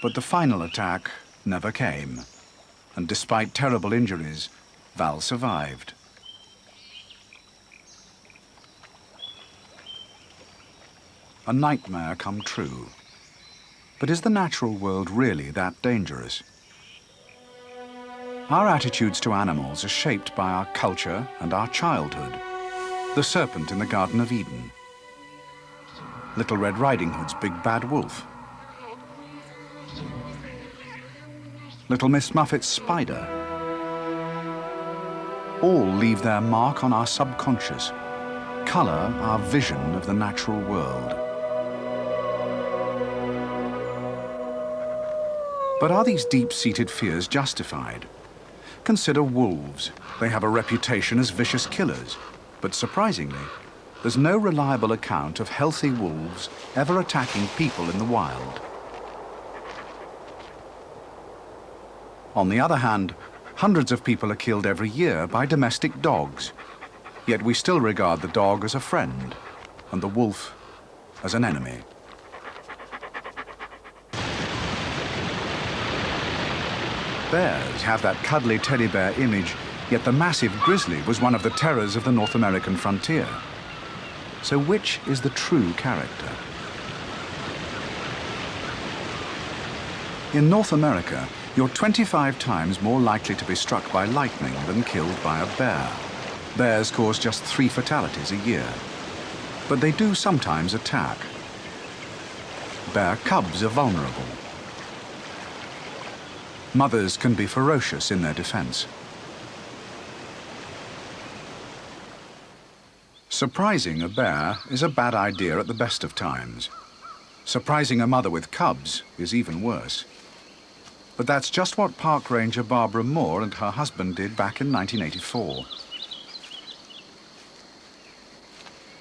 But the final attack never came, and despite terrible injuries, Val survived. A nightmare come true. But is the natural world really that dangerous? Our attitudes to animals are shaped by our culture and our childhood. The serpent in the Garden of Eden. Little Red Riding Hood's big bad wolf. Little Miss Muffet's spider. All leave their mark on our subconscious, color our vision of the natural world. But are these deep-seated fears justified? Consider wolves. They have a reputation as vicious killers, but surprisingly, there's no reliable account of healthy wolves ever attacking people in the wild. On the other hand, hundreds of people are killed every year by domestic dogs, yet we still regard the dog as a friend and the wolf as an enemy. Bears have that cuddly teddy bear image, yet the massive grizzly was one of the terrors of the North American frontier. So which is the true character? In North America, you're 25 times more likely to be struck by lightning than killed by a bear. Bears cause just 3 fatalities a year. But they do sometimes attack. Bear cubs are vulnerable. Mothers can be ferocious in their defense. Surprising a bear is a bad idea at the best of times. Surprising a mother with cubs is even worse. But that's just what Park Ranger Barbara Moore and her husband did back in 1984.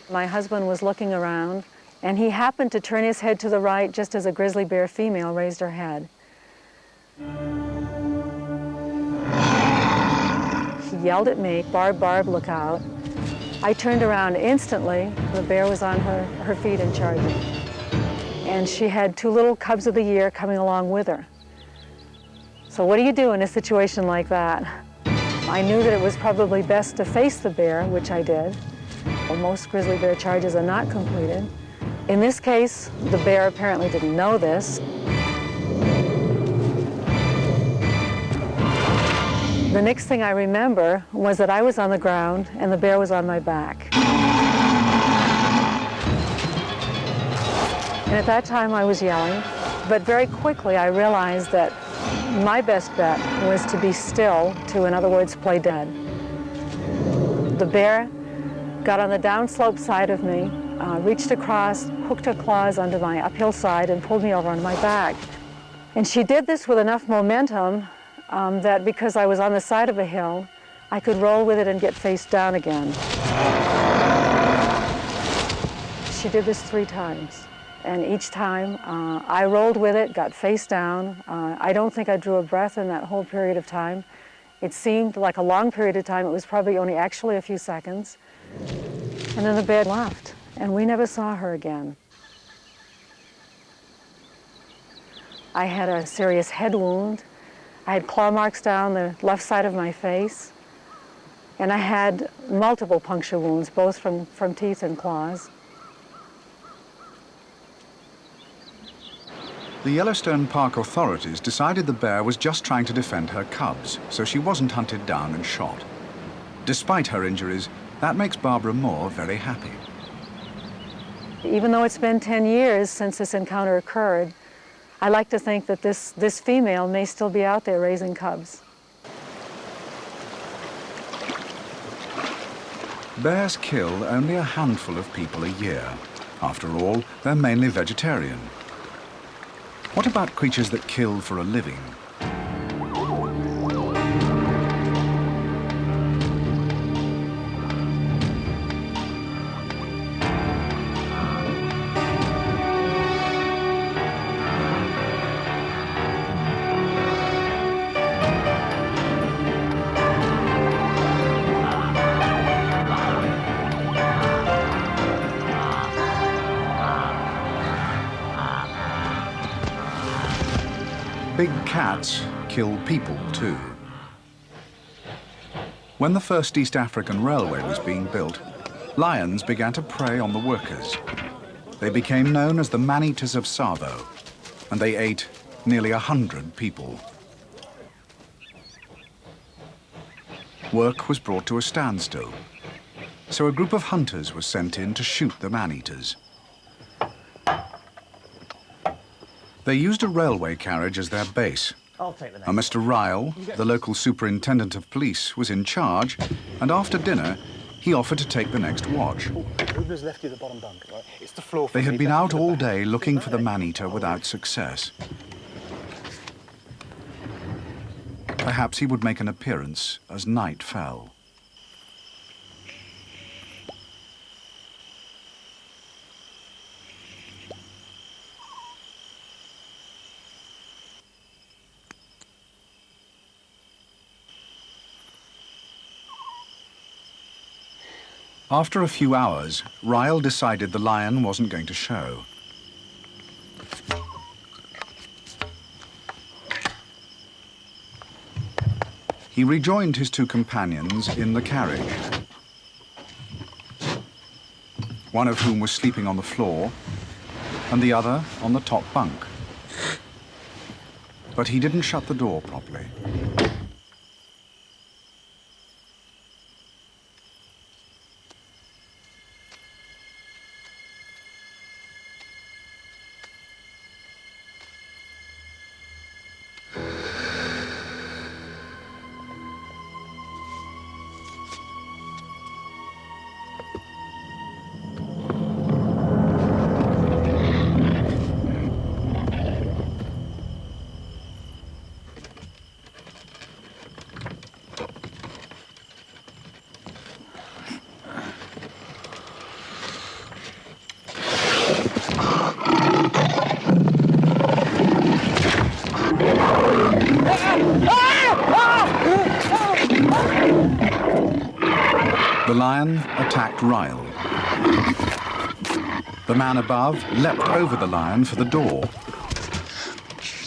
My husband was looking around, and he happened to turn his head to the right just as a grizzly bear female raised her head. He yelled at me, "Barb, Barb, look out." I turned around instantly. The bear was on her feet and charging. And she had 2 little cubs of the year coming along with her. So what do you do in a situation like that? I knew that it was probably best to face the bear, which I did. Well, most grizzly bear charges are not completed. In this case, the bear apparently didn't know this. The next thing I remember was that I was on the ground and the bear was on my back. And at that time I was yelling, but very quickly I realized that my best bet was to be still, to, in other words, play dead. The bear got on the downslope side of me, reached across, hooked her claws onto my uphill side and pulled me over on my back. And she did this with enough momentum that because I was on the side of a hill, I could roll with it and get face down again. She did this 3 times. And each time I rolled with it, got face down. I don't think I drew a breath in that whole period of time. It seemed like a long period of time. It was probably only actually a few seconds. And then the bear left, and we never saw her again. I had a serious head wound. I had claw marks down the left side of my face. And I had multiple puncture wounds, both from teeth and claws. The Yellowstone Park authorities decided the bear was just trying to defend her cubs, so she wasn't hunted down and shot. Despite her injuries, that makes Barbara Moore very happy. Even though it's been 10 years since this encounter occurred, I like to think that this female may still be out there raising cubs. Bears kill only a handful of people a year. After all, they're mainly vegetarian. What about creatures that kill for a living? big cats kill people too. When the first East African railway was being built, lions began to prey on the workers. They became known as the Maneaters of Savo, and they ate nearly 100 people. Work was brought to a standstill, so a group of hunters was sent in to shoot the man-eaters. They used a railway carriage as their base, and Mr. Ryle, the local superintendent of police, was in charge, and after dinner, he offered to take the next watch. They had been out all day looking for the man-eater without success. Perhaps he would make an appearance as night fell. After a few hours, Ryle decided the lion wasn't going to show. He rejoined his two companions in the carriage, one of whom was sleeping on the floor and the other on the top bunk. But he didn't shut the door properly. The lion attacked Ryle. The man above leapt over the lion for the door,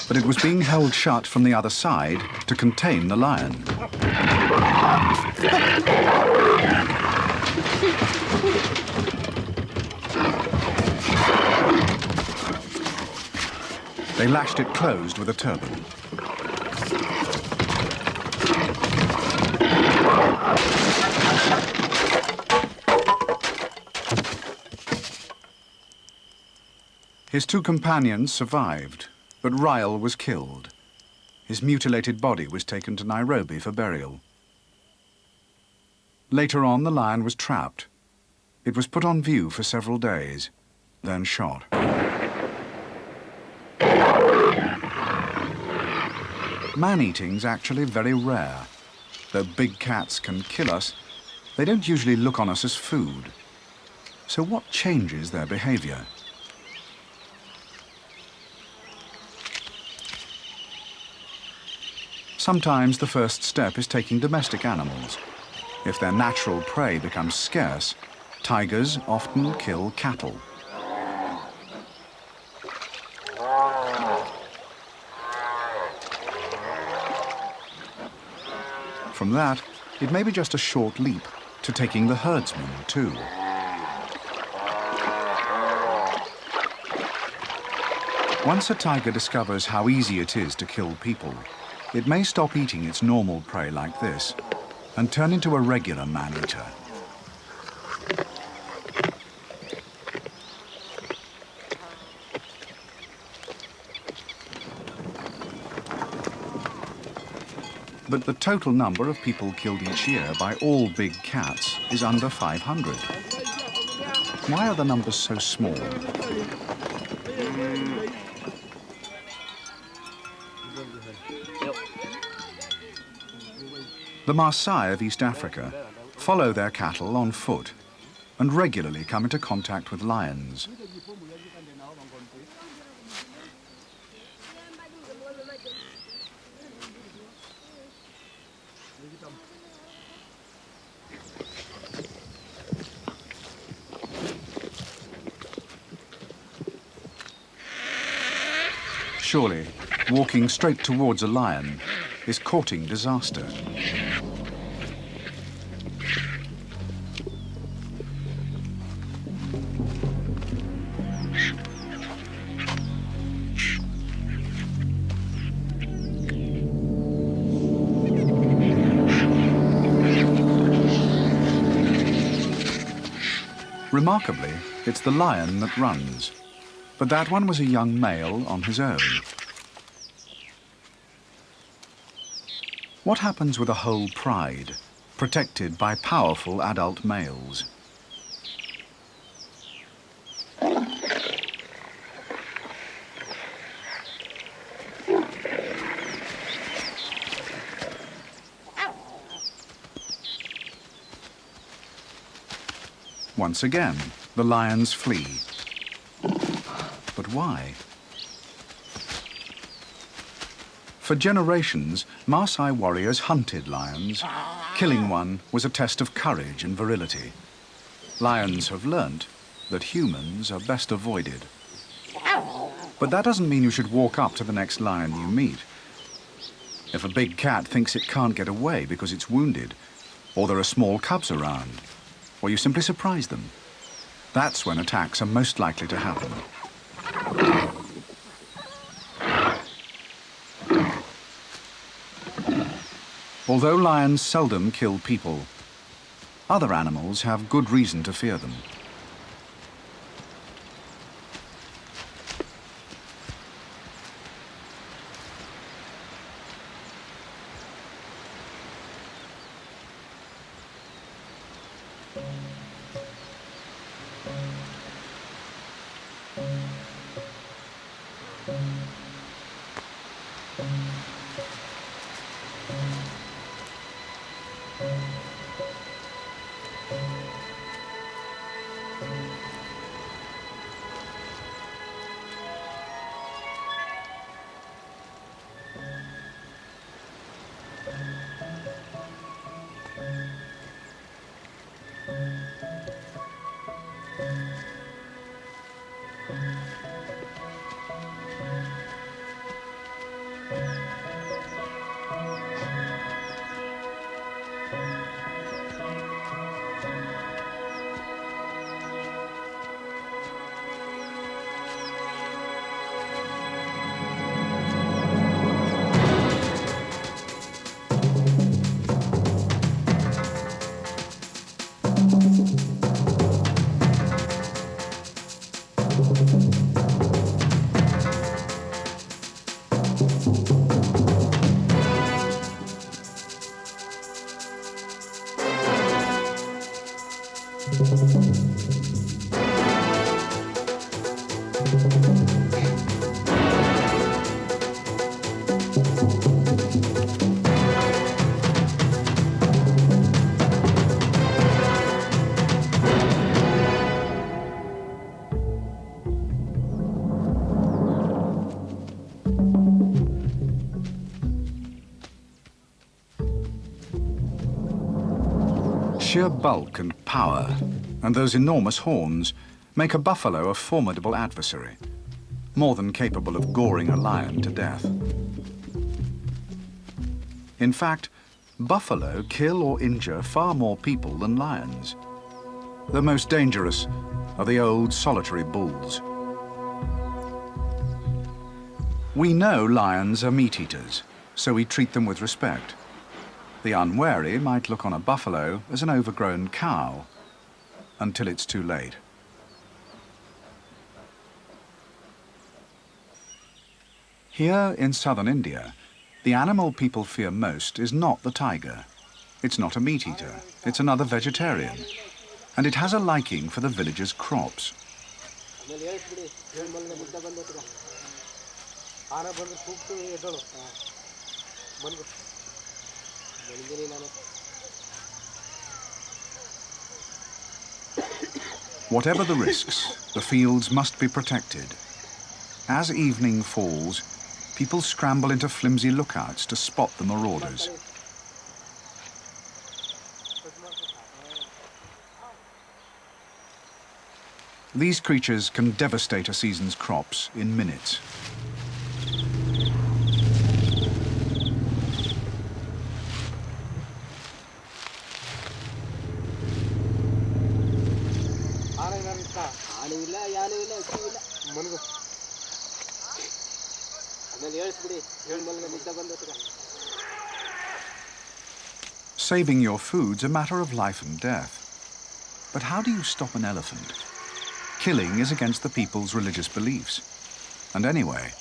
but it was being held shut from the other side to contain the lion. They lashed it closed with a turban. His two companions survived, but Ryle was killed. His mutilated body was taken to Nairobi for burial. Later on, the lion was trapped. It was put on view for several days, then shot. Man-eating's actually very rare. Though big cats can kill us, they don't usually look on us as food. So what changes their behavior? Sometimes the first step is taking domestic animals. If their natural prey becomes scarce, tigers often kill cattle. From that, it may be just a short leap to taking the herdsman too. Once a tiger discovers how easy it is to kill people, it may stop eating its normal prey like this and turn into a regular man-eater. But the total number of people killed each year by all big cats is under 500. Why are the numbers so small? The Maasai of East Africa follow their cattle on foot and regularly come into contact with lions. Surely, walking straight towards a lion is courting disaster. Remarkably, it's the lion that runs, but that one was a young male on his own. What happens with a whole pride, protected by powerful adult males? Once again, the lions flee. But why? For generations, Maasai warriors hunted lions. Killing one was a test of courage and virility. Lions have learnt that humans are best avoided. But that doesn't mean you should walk up to the next lion you meet. If a big cat thinks it can't get away because it's wounded, or there are small cubs around, or you simply surprise them, that's when attacks are most likely to happen. Although lions seldom kill people, other animals have good reason to fear them. Sheer bulk and power, and those enormous horns, make a buffalo a formidable adversary, more than capable of goring a lion to death. In fact, buffalo kill or injure far more people than lions. The most dangerous are the old solitary bulls. We know lions are meat eaters, so we treat them with respect. The unwary might look on a buffalo as an overgrown cow, until it's too late. Here in southern India, the animal people fear most is not the tiger. It's not a meat eater, it's another vegetarian, and it has a liking for the villagers' crops. Whatever the risks, the fields must be protected. As evening falls, people scramble into flimsy lookouts to spot the marauders. These creatures can devastate a season's crops in minutes. Saving your food's a matter of life and death. But how do you stop an elephant? Killing is against the people's religious beliefs. And anyway,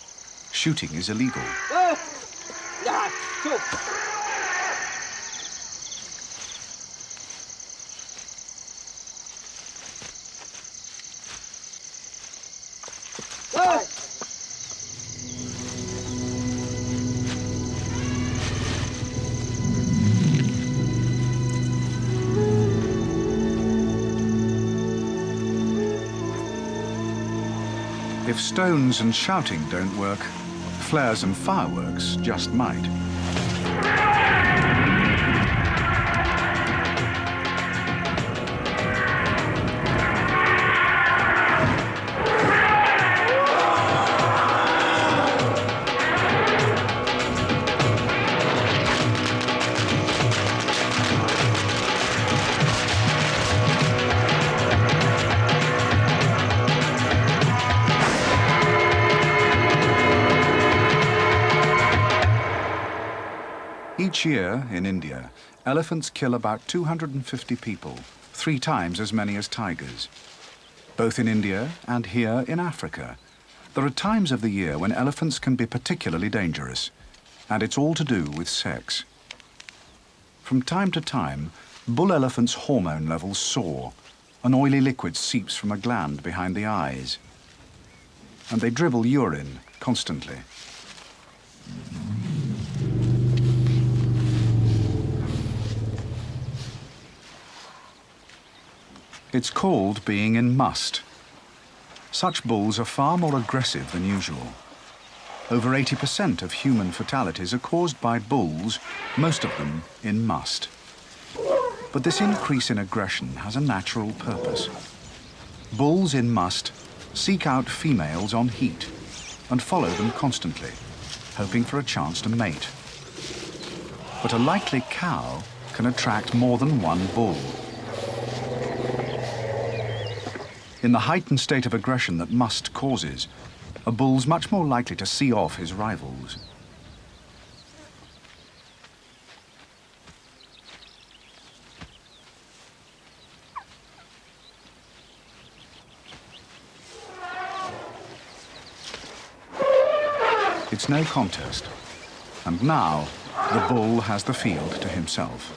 shooting is illegal. If stones and shouting don't work, flares and fireworks just might. Each year in India, elephants kill about 250 people, 3 times as many as tigers. Both in India and here in Africa, there are times of the year when elephants can be particularly dangerous, and it's all to do with sex. From time to time, bull elephants' hormone levels soar. An oily liquid seeps from a gland behind the eyes, and they dribble urine constantly. It's called being in must. Such bulls are far more aggressive than usual. Over 80% of human fatalities are caused by bulls, most of them in must. But this increase in aggression has a natural purpose. Bulls in must seek out females on heat and follow them constantly, hoping for a chance to mate. But a likely cow can attract more than one bull. In the heightened state of aggression that must causes, a bull's much more likely to see off his rivals. It's no contest, and now the bull has the field to himself.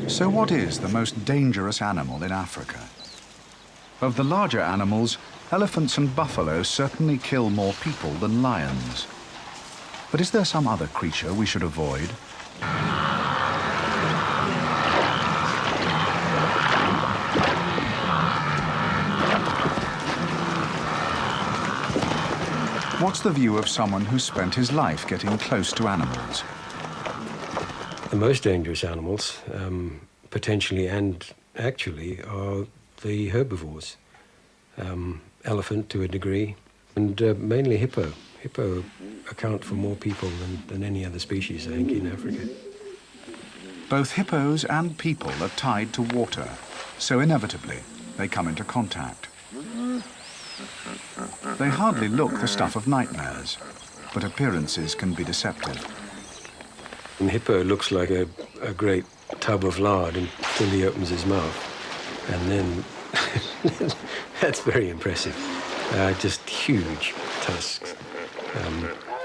So what is the most dangerous animal in Africa? Of the larger animals, elephants and buffalo certainly kill more people than lions. But is there some other creature we should avoid? What's the view of someone who's spent his life getting close to animals? The most dangerous animals, potentially and actually, are the herbivores. Elephant to a degree, and mainly hippo. Hippo account for more people than any other species, I think, in Africa. Both hippos and people are tied to water, so inevitably they come into contact. They hardly look the stuff of nightmares, but appearances can be deceptive. And hippo looks like a great tub of lard until he opens his mouth, and then that's very impressive. Just huge tusks,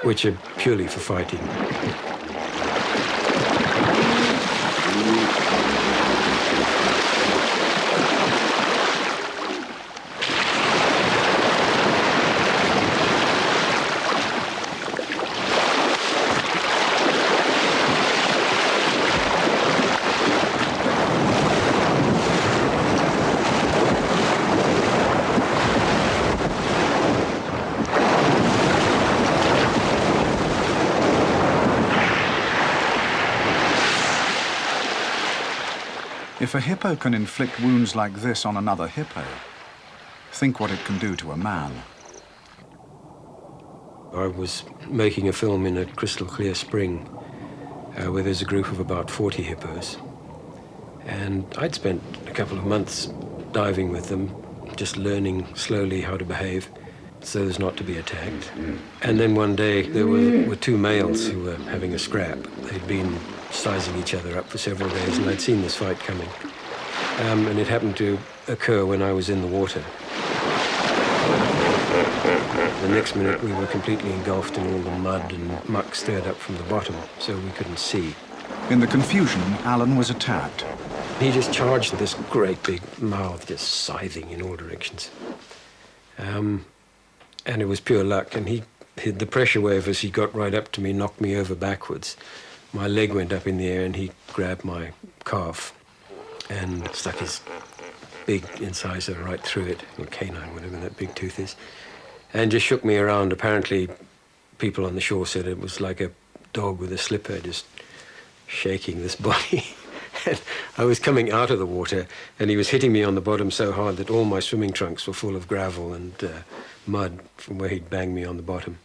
which are purely for fighting. If a hippo can inflict wounds like this on another hippo, think what it can do to a man. I was making a film in a crystal clear spring where there's a group of about 40 hippos. And I'd spent a couple of months diving with them, just learning slowly how to behave so as not to be attacked. And then one day there were two males who were having a scrap. They'd been sizing each other up for several days, and I'd seen this fight coming. And it happened to occur when I was in the water. The next minute we were completely engulfed in all the mud and muck stirred up from the bottom, so we couldn't see. In the confusion, Alan was attacked. He just charged with this great big mouth, just scything in all directions. And it was pure luck, and he hit the pressure wave as he got right up to me, knocked me over backwards. My leg went up in the air and he grabbed my calf and stuck his big incisor right through it, or canine, whatever that big tooth is, and just shook me around. Apparently, people on the shore said it was like a dog with a slipper, just shaking this body. And I was coming out of the water, and he was hitting me on the bottom so hard that all my swimming trunks were full of gravel and mud from where he'd banged me on the bottom.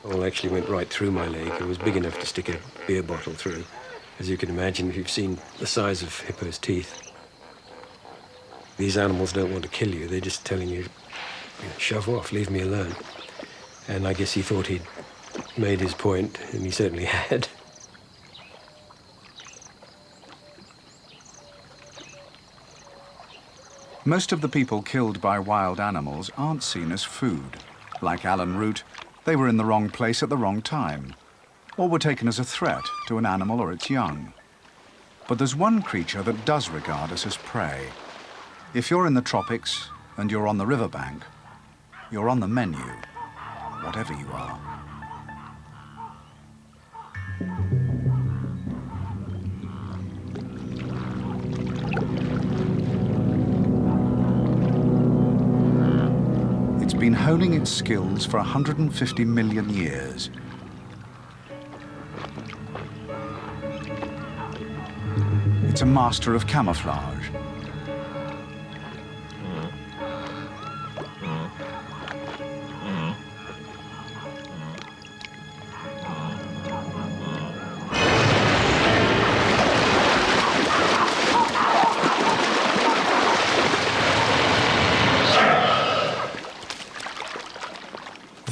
All actually went right through my leg. It was big enough to stick a beer bottle through, as you can imagine if you've seen the size of hippo's teeth. These animals don't want to kill you. They're just telling you, shove off, leave me alone. And I guess he thought he'd made his point, and he certainly had. Most of the people killed by wild animals aren't seen as food. Like Alan Root, they were in the wrong place at the wrong time, or were taken as a threat to an animal or its young. But there's one creature that does regard us as prey. If you're in the tropics and you're on the riverbank, you're on the menu, whatever you are. It's been honing its skills for 150 million years. It's a master of camouflage.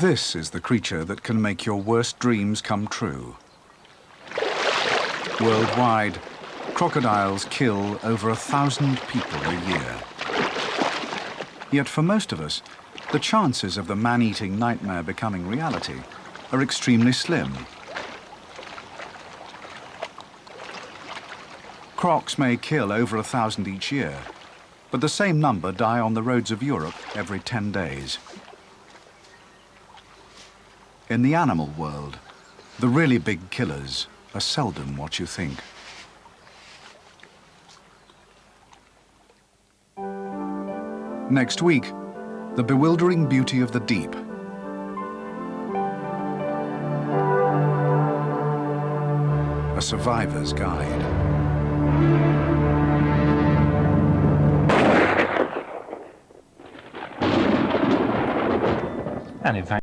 This is the creature that can make your worst dreams come true. Worldwide, crocodiles kill over 1,000 people a year. Yet for most of us, the chances of the man-eating nightmare becoming reality are extremely slim. Crocs may kill over 1,000 each year, but the same number die on the roads of Europe every 10 days. In the animal world, the really big killers are seldom what you think. Next week, the bewildering beauty of the deep. A survivor's guide. And in fact,